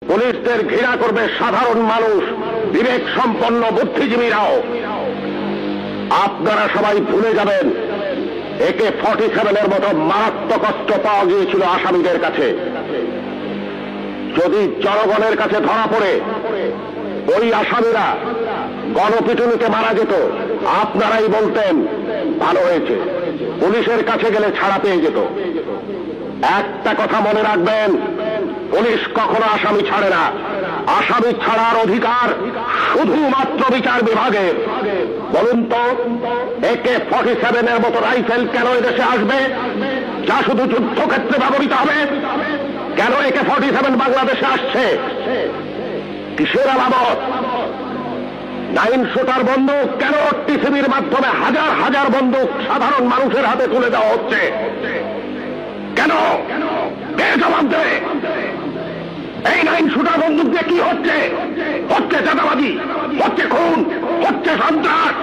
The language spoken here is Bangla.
পুলিশদের ঘৃণা করবে সাধারণ মানুষ, বিবেক সম্পন্ন বুদ্ধিজীবীরাও। আপনারা সবাই ভুলে যাবেন AK-47 মতো মারাত্মক অস্ত্র পাওয়া গিয়েছিল আসামিদের কাছে। যদি জনগণের কাছে ধরা পড়ে ওই আসামিরা গণপিটুনিতে মারা যেত, আপনারাই বলতেন ভালো হয়েছে, পুলিশের কাছে গেলে ছাড়া পেয়ে যেত। একটা কথা মনে রাখবেন, পুলিশ কখনো আসামি ছাড়ে না। আসামি ছাড়ার অধিকার শুধুমাত্র বিচার বিভাগের। বলুন তো, AK-47 মতো রাইফেল কেন এদেশে আসবে, যা শুধু যুদ্ধক্ষেত্রে ব্যবহৃত হবে? কেন AK-47 বাংলাদেশে আসছে? কিসের আলামত? 9 শুটার বন্দুক কেন TCBর মাধ্যমে হাজার হাজার বন্দুক সাধারণ মানুষের হাতে তুলে দেওয়া হচ্ছে? কেন? কে জবাব দেবে? এই 9 শুটার বন্দুক দিয়ে কি হচ্ছে? হচ্ছে চাঁদাবাজি, হচ্ছে খুন, হচ্ছে সন্ত্রাস।